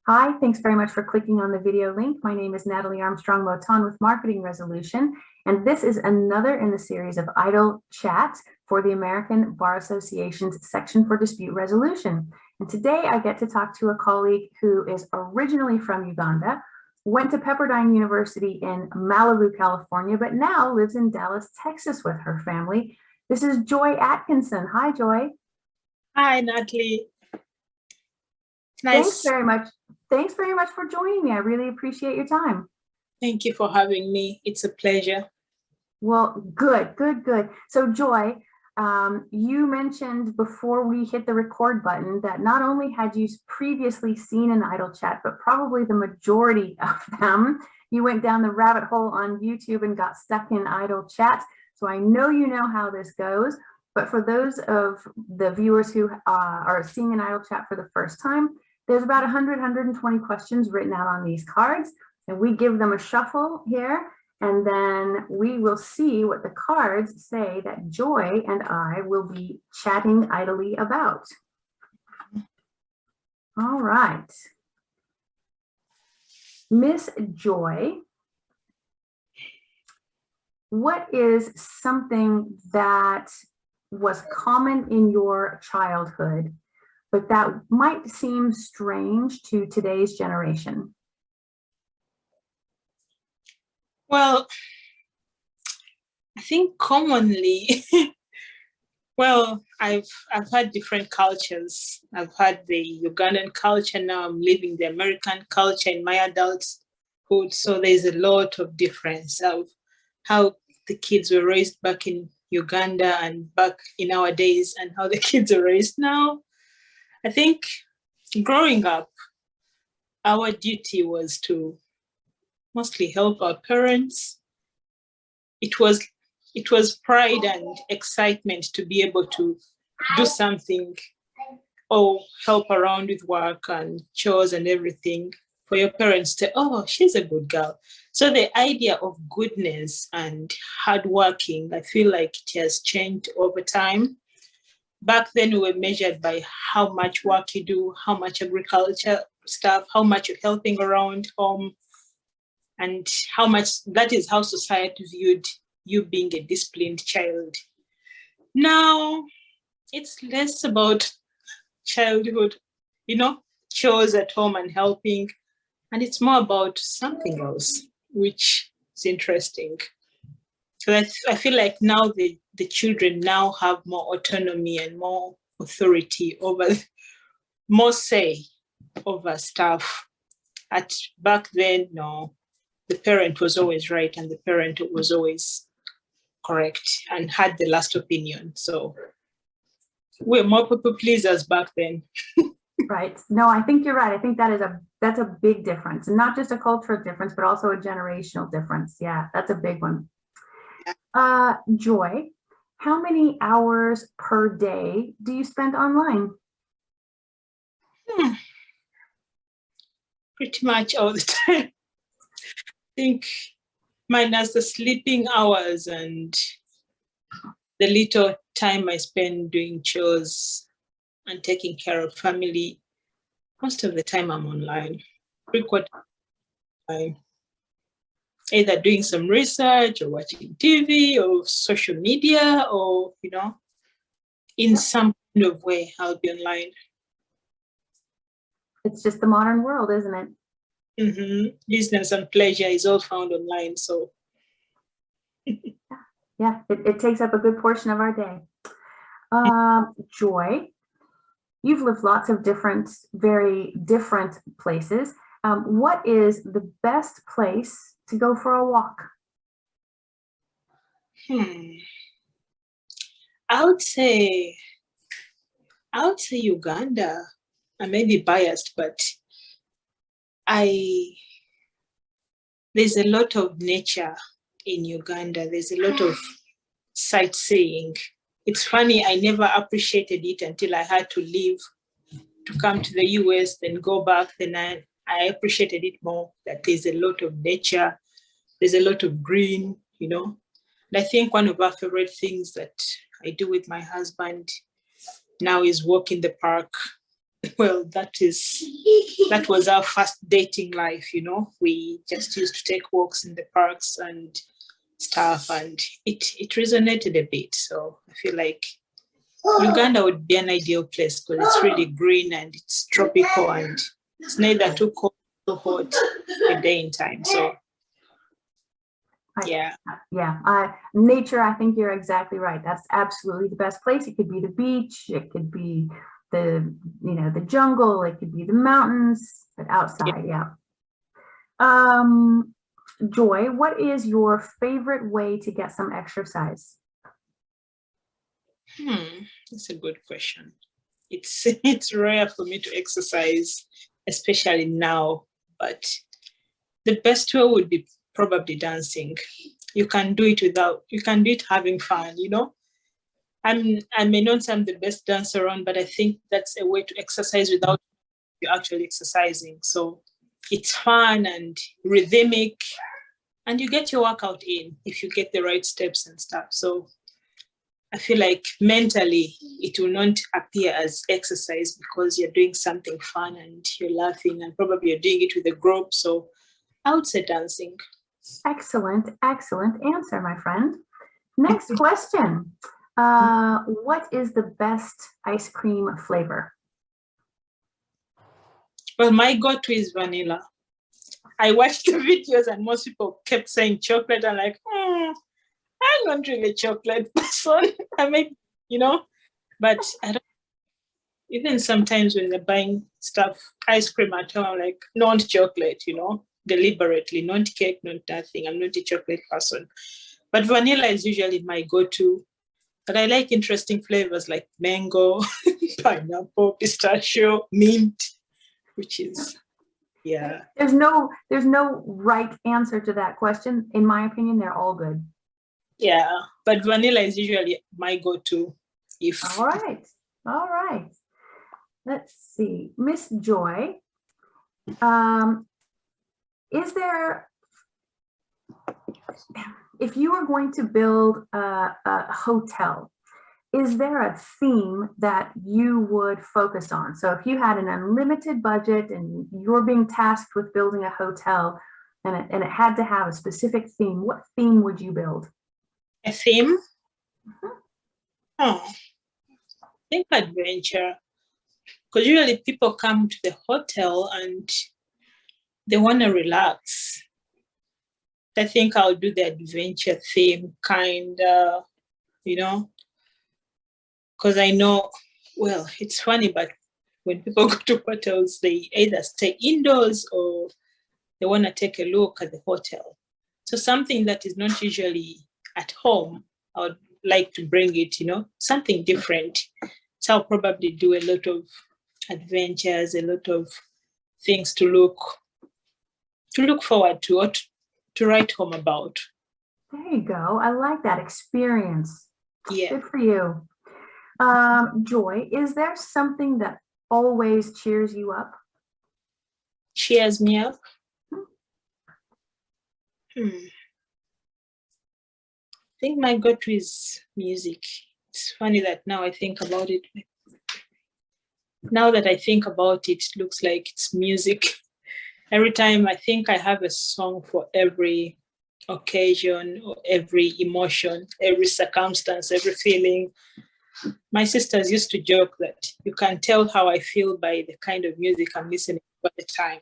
Hi, thanks very much for clicking on the video link. My name is Natalie Armstrong-Motin with Marketing Resolution, and this is another in the series of idle chats for the American Bar Association's section for dispute resolution. And today I get to talk to a colleague who is originally from Uganda, went to Pepperdine University in Malibu, California, but now lives in Dallas, Texas with her family. This is Joy Atkinson. Hi, Joy. Hi, Natalie. Nice. Thanks very much for joining me. I really appreciate your time. Thank you for having me. It's a pleasure. Well, good. So Joy, you mentioned before we hit the record button that not only had you previously seen an idle chat, but probably the majority of them. You went down the rabbit hole on YouTube and got stuck in idle chats. So I know you know how this goes. But for those of the viewers who are seeing an idle chat for the first time, there's about 120 questions written out on these cards, and we give them a shuffle here, and then we will see what the cards say that Joy and I will be chatting idly about. All right. Miss Joy, what is something that was common in your childhood, but that might seem strange to today's generation? Well, I think commonly, well, I've had different cultures. I've had the Ugandan culture. Now I'm living the American culture in my adulthood. So there's a lot of difference of how the kids were raised back in Uganda and back in our days and how the kids are raised now. I think growing up, our duty was to mostly help our parents. It was pride and excitement to be able to do something or help around with work and chores and everything for your parents to, oh, she's a good girl. So the idea of goodness and hardworking, I feel like it has changed over time. Back then, we were measured by how much work you do, how much agriculture stuff, how much you're helping around home, and how much that is how society viewed you being a disciplined child. Now, it's less about childhood, chores at home and helping, and it's more about something else, which is interesting. So I feel like now the children now have more autonomy and more authority over, more say over stuff. Back then, no, the parent was always right and the parent was always correct and had the last opinion. So we're more people pleasers back then. Right. No, I think you're right. I think that's a big difference, and not just a cultural difference, but also a generational difference. Yeah, that's a big one. Joy, how many hours per day do you spend online? Pretty much all the time. I think minus the sleeping hours and the little time I spend doing chores and taking care of family, most of the time I'm online. Frequent time. Either doing some research or watching TV or social media or, in some kind of way, I'll be online. It's just the modern world, isn't it? Mm-hmm. Business and pleasure is all found online. So, yeah, it takes up a good portion of our day. Joy, you've lived lots of very different places. What is the best place to go for a walk? I would say Uganda. I may be biased, but there's a lot of nature in Uganda. There's a lot of sightseeing. It's funny, I never appreciated it until I had to leave to come to the US, then go back. Then I appreciated it more, that there's a lot of nature, there's a lot of green, And I think one of our favorite things that I do with my husband now is walk in the park. well, that was our first dating life, you know. We just used to take walks in the parks and stuff, and it resonated a bit. So I feel like Uganda would be an ideal place because it's really green and it's tropical and it's neither too cold too hot a day in time. So yeah. Nature, I think you're exactly right. That's absolutely the best place. It could be the beach, it could be the jungle, it could be the mountains, but outside, yeah. Joy, what is your favorite way to get some exercise? That's a good question. It's rare for me to exercise, especially now, but the best way would be probably dancing. You can do it having fun, you know. I may not sound the best dancer around, but I think that's a way to exercise without you actually exercising. So it's fun and rhythmic, and you get your workout in if you get the right steps and stuff. So I feel like mentally it will not appear as exercise because you're doing something fun and you're laughing and probably you're doing it with a group. So I would say dancing. Excellent answer, my friend. Next question. What is the best ice cream flavor? Well, my go-to is vanilla. I watched the videos and most people kept saying chocolate. I'm like, I'm not really a chocolate person. I may, you know, but I don't. Even sometimes when they're buying stuff, ice cream at home, I'm like, not chocolate, you know, deliberately, not cake, not nothing. I'm not a chocolate person. But vanilla is usually my go-to. But I like interesting flavors like mango, pineapple, pistachio, mint, which is, yeah. There's no right answer to that question. In my opinion, they're all good. Yeah, but vanilla is usually my go-to. All right. Let's see, Miss Joy. Is there, if you were going to build a hotel, is there a theme that you would focus on? So if you had an unlimited budget and you're being tasked with building a hotel and it had to have a specific theme, what theme would you build? A theme? I think adventure. Because usually people come to the hotel and they want to relax. I think I'll do the adventure theme kind, you know, because I know, well, it's funny, but when people go to hotels, they either stay indoors or they want to take a look at the hotel. So something that is not usually at home, I would like to bring it, you know, something different. So I'll probably do a lot of adventures, a lot of things to look forward to or to write home about. There you go. I like that experience. Yeah. Good for you. Joy, is there something that always cheers you up? Cheers me up? I think my go-to is music. It's funny that now I think about it. Now that I think about it, it looks like it's music. Every time I think I have a song for every occasion or every emotion, every circumstance, every feeling. My sisters used to joke that you can tell how I feel by the kind of music I'm listening to at the time.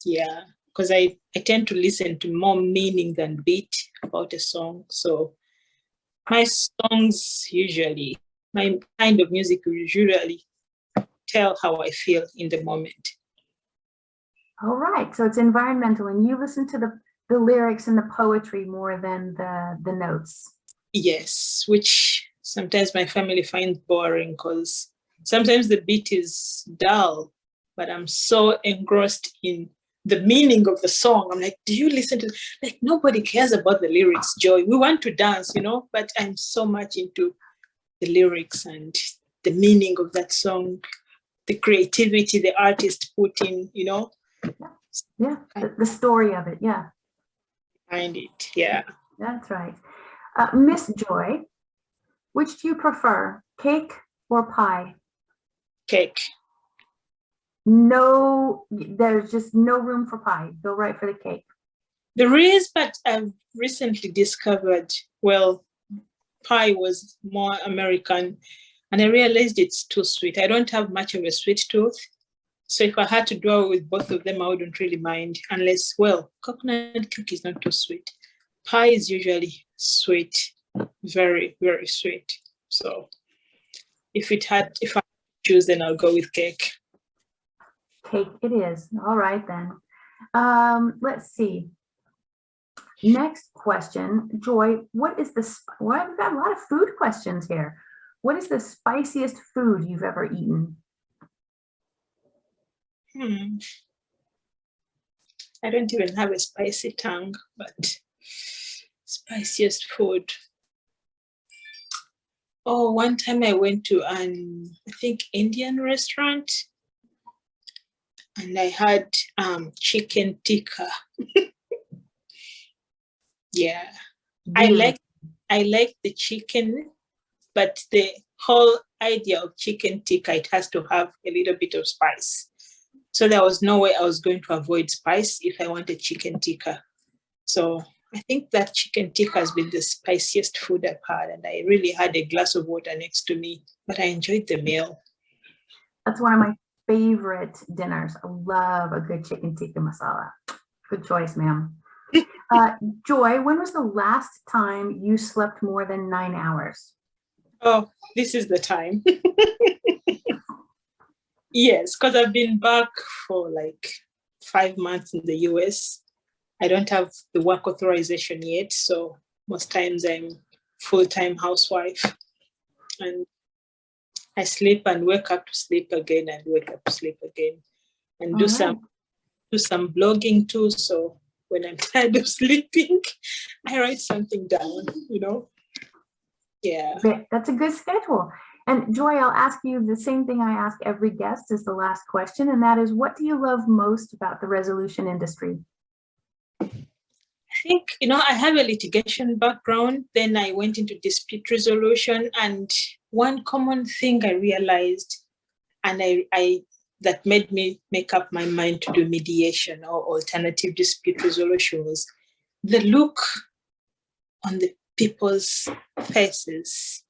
Yeah, because I tend to listen to more meaning than beat about a song. So my songs usually, my kind of music usually tell how I feel in the moment. All right, so it's environmental and you listen to the lyrics and the poetry more than the notes. Yes, which sometimes my family finds boring because sometimes the beat is dull, but I'm so engrossed in the meaning of the song. I'm like, do you listen to, like, nobody cares about the lyrics, Joy. We want to dance, you know, but I'm so much into the lyrics and the meaning of that song, the creativity the artist put in, you know. Yeah, the story of it, yeah. Behind it, yeah. That's right. Miss Joy, which do you prefer, cake or pie? Cake. No, there's just no room for pie. Go right for the cake. There is, but I've recently discovered, well, pie was more American, and I realized it's too sweet. I don't have much of a sweet tooth. So if I had to do away with both of them, I wouldn't really mind, unless, well, coconut cake is not too sweet. Pie is usually sweet, very, very sweet. So if I choose, then I'll go with cake. Cake it is. All right then. Let's see. Next question, Joy, what is the, well, we've got a lot of food questions here. What is the spiciest food you've ever eaten? I don't even have a spicy tongue, but spiciest food. Oh, one time I went to an, I think, Indian restaurant, and I had chicken tikka. Yeah, I like the chicken, but the whole idea of chicken tikka, it has to have a little bit of spice. So there was no way I was going to avoid spice if I wanted chicken tikka. So I think that chicken tikka has been the spiciest food I've had, and I really had a glass of water next to me, but I enjoyed the meal. That's one of my favorite dinners. I love a good chicken tikka masala. Good choice, ma'am. Joy, when was the last time you slept more than 9 hours? Oh, this is the time. Yes, because I've been back for like 5 months in the US. I don't have the work authorization yet, so most times I'm full-time housewife, and I sleep and wake up to sleep again and wake up to sleep again, and do some blogging too. So when I'm tired of sleeping, I write something down, you know? Yeah. That's a good schedule. And Joy, I'll ask you the same thing I ask every guest as the last question, and that is, what do you love most about the resolution industry? I think, I have a litigation background. Then I went into dispute resolution, and one common thing I realized, and I that made me make up my mind to do mediation or alternative dispute resolution, was the look on the people's faces.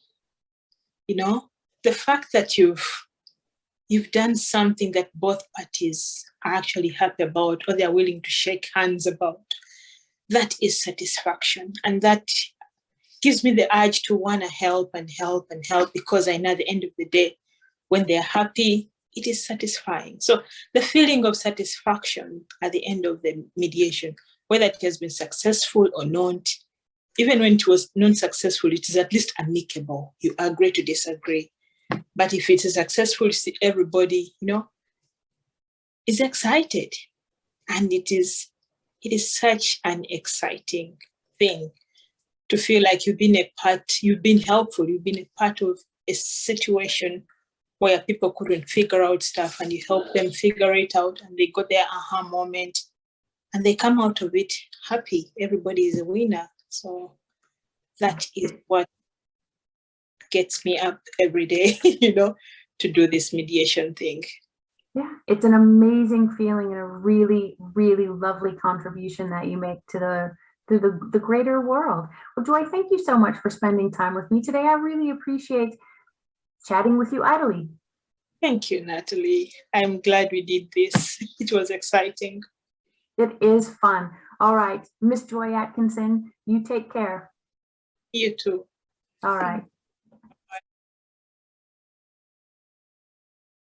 The fact that you've done something that both parties are actually happy about, or they're willing to shake hands about, that is satisfaction. And that gives me the urge to want to help and help and help, because I know at the end of the day, when they're happy, it is satisfying. So the feeling of satisfaction at the end of the mediation, whether it has been successful or not, even when it was non-successful, it is at least amicable. You agree to disagree. But if it is successful, everybody, is excited. And it is such an exciting thing to feel like you've been helpful, you've been a part of a situation where people couldn't figure out stuff, and you help them figure it out, and they got their aha moment, and they come out of it happy. Everybody is a winner. So that is what gets me up every day, to do this mediation thing. Yeah, it's an amazing feeling and a really, really lovely contribution that you make to the greater world. Well, Joy, thank you so much for spending time with me today. I really appreciate chatting with you idly. Thank you, Natalie. I'm glad we did this. It was exciting. It is fun. All right, Miss Joy Atkinson, you take care. You too. All right.